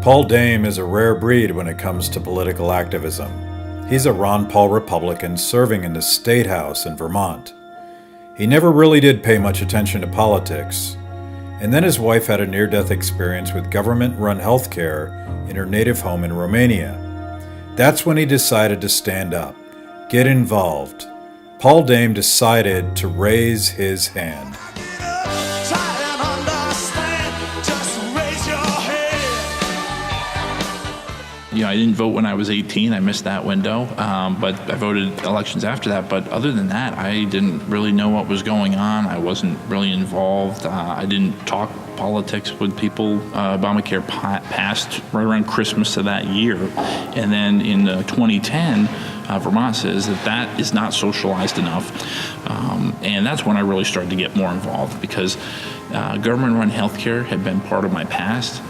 Paul Dame is a rare breed when it comes to political activism. He's a Ron Paul Republican serving in the State House in Vermont. He never really did pay much attention to politics, and then his wife had a near-death experience with government-run healthcare in her native home in Romania. That's when he decided to stand up, get involved. Paul Dame decided to raise his hand. I didn't vote when I was 18. I missed that window, but I voted elections after that. But other than that, I didn't really know what was going on. I wasn't really involved. I didn't talk politics with people. Obamacare passed right around Christmas of that year. And then in 2010, Vermont says that is not socialized enough. And that's when I really started to get more involved because government-run healthcare had been part of my past,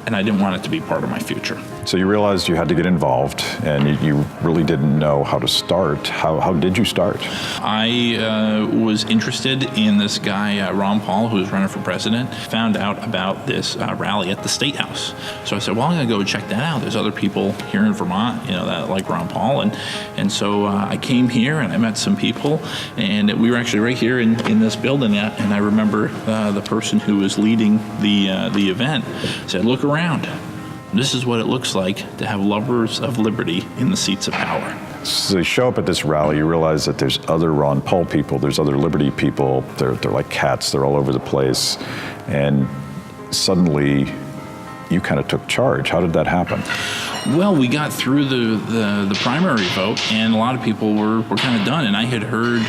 and I didn't want it to be part of my future. So you realized you had to get involved, and you really didn't know how to start. How did you start? I was interested in this guy, Ron Paul, who was running for president. Found out about this rally at the State House. So I said, well, I'm going to go check that out. There's other people here in Vermont, that like Ron Paul. And so I came here, and I met some people, and we were actually right here in this building. And I remember the person who was leading the event said, look around. This is what it looks like to have lovers of liberty in the seats of power. So you show up at this rally, you realize that there's other Ron Paul people, there's other liberty people, they're like cats, they're all over the place, and suddenly you kind of took charge. How did that happen? Well, we got through the primary vote, and a lot of people were kind of done. And I had heard,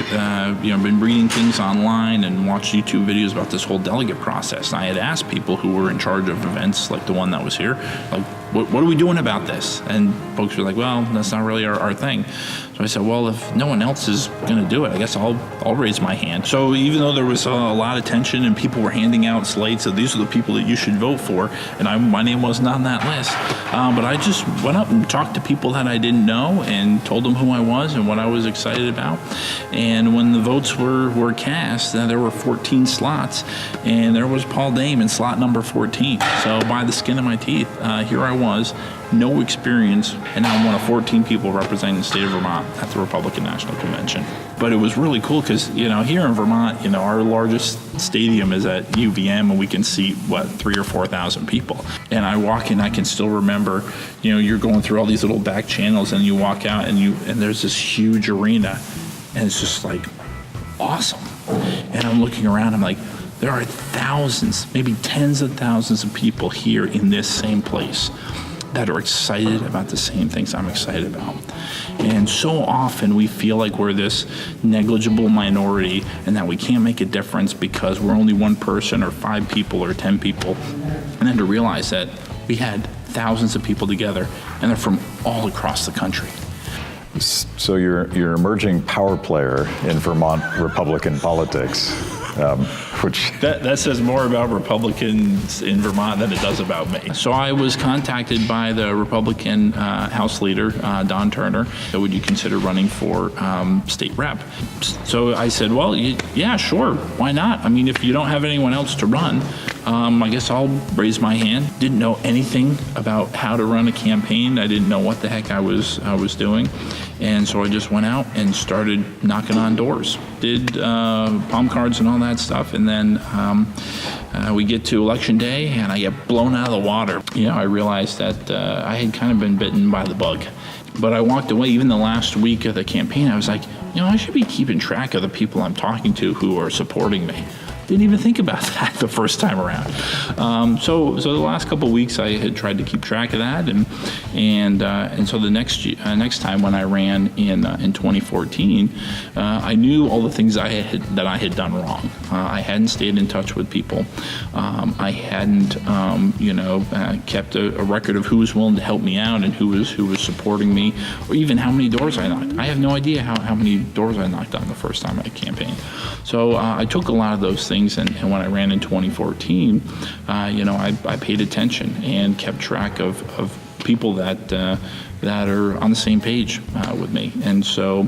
been reading things online and watched YouTube videos about this whole delegate process. And I had asked people who were in charge of events like the one that was here, like, what are we doing about this? And folks were like, well, that's not really our thing. So I said, well, if no one else is going to do it, I guess I'll raise my hand. So even though there was a lot of tension and people were handing out slates of these are the people that you should vote for, and my name wasn't on that list, but I just went up and talked to people that I didn't know and told them who I was and what I was excited about. And when the votes were cast, there were 14 slots, and there was Paul Dame in slot number 14. So by the skin of my teeth, here I was, no experience, and now I'm one of 14 people representing the state of Vermont at the Republican National Convention. But it was really cool because, here in Vermont, our largest stadium is at UVM, and we can seat, 3,000 or 4,000 people. And I walk in, I can still remember, you're going through all these little back channels, and you walk out, and there's this huge arena, and it's just like awesome. And I'm looking around, I'm like, there are thousands, maybe tens of thousands of people here in this same place that are excited about the same things I'm excited about. And so often we feel like we're this negligible minority and that we can't make a difference because we're only one person or 5 people or 10 people. And then to realize that we had thousands of people together and they're from all across the country. So you're emerging power player in Vermont Republican politics. Which that says more about Republicans in Vermont than it does about me. So I was contacted by the Republican House Leader, Don Turner, would you consider running for state rep? So I said, well, yeah, sure, why not? I mean, if you don't have anyone else to run, I guess I'll raise my hand. Didn't know anything about how to run a campaign. I didn't know what the heck I was doing. And so I just went out and started knocking on doors. Did palm cards and all that stuff. And then we get to election day and I get blown out of the water. I realized that I had kind of been bitten by the bug. But I walked away. Even the last week of the campaign, I was like, I should be keeping track of the people I'm talking to who are supporting me. Didn't even think about that the first time around. So the last couple of weeks I had tried to keep track of that, and so the next time when I ran in 2014, I knew all the things that I had done wrong. I hadn't stayed in touch with people. I hadn't kept a record of who was willing to help me out and who was supporting me, or even how many doors I knocked. I have no idea how many doors I knocked on the first time I campaigned. So I took a lot of those things, and when I ran in 2014, I paid attention and kept track of people that are on the same page with me. And so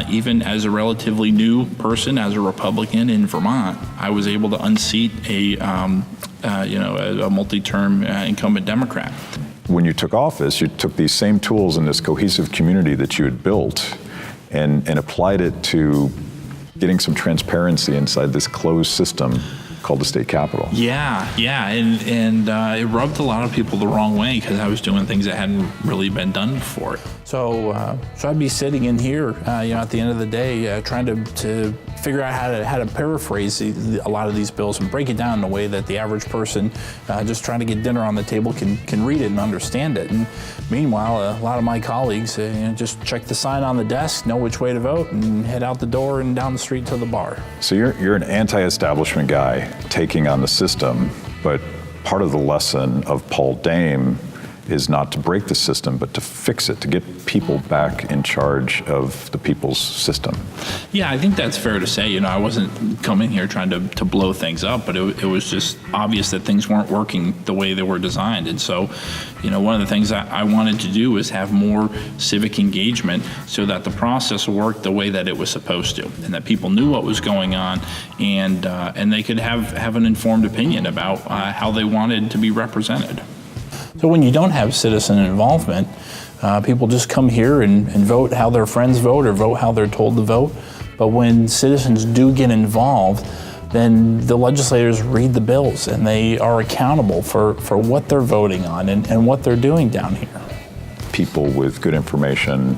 even as a relatively new person, as a Republican in Vermont, I was able to unseat a multi-term incumbent Democrat. When you took office, you took these same tools and this cohesive community that you had built and applied it to getting some transparency inside this closed system called the state capitol. Yeah, and it rubbed a lot of people the wrong way because I was doing things that hadn't really been done before. So I'd be sitting in here, at the end of the day, trying to figure out how to paraphrase a lot of these bills and break it down in a way that the average person just trying to get dinner on the table can read it and understand it. And meanwhile, a lot of my colleagues just check the sign on the desk, know which way to vote, and head out the door and down the street to the bar. So you're an anti-establishment guy taking on the system, but part of the lesson of Paul Dame is not to break the system, but to fix it, to get people back in charge of the people's system. Yeah, I think that's fair to say. I wasn't coming here trying to blow things up, but it was just obvious that things weren't working the way they were designed. And so, one of the things I wanted to do was have more civic engagement so that the process worked the way that it was supposed to, and that people knew what was going on, and they could have an informed opinion about how they wanted to be represented. So when you don't have citizen involvement, people just come here and vote how their friends vote or vote how they're told to vote. But when citizens do get involved, then the legislators read the bills and they are accountable for what they're voting on and what they're doing down here. People with good information,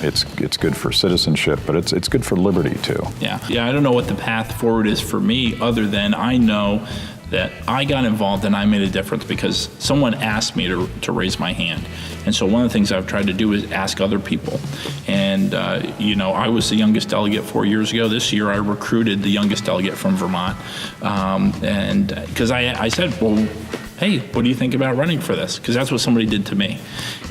it's good for citizenship, but it's good for liberty too. Yeah, I don't know what the path forward is for me other than I know that I got involved and I made a difference because someone asked me to raise my hand. And so one of the things I've tried to do is ask other people. And, I was the youngest delegate 4 years ago. This year I recruited the youngest delegate from Vermont. And because I said, well, hey, what do you think about running for this? Because that's what somebody did to me.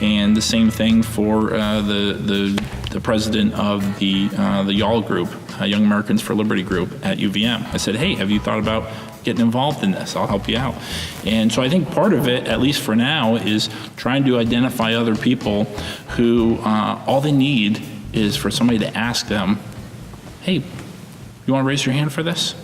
And the same thing for the president of the YAL group, Young Americans for Liberty group at UVM. I said, hey, have you thought about getting involved in this? I'll help you out. And so I think part of it, at least for now, is trying to identify other people who all they need is for somebody to ask them, hey, you want to raise your hand for this?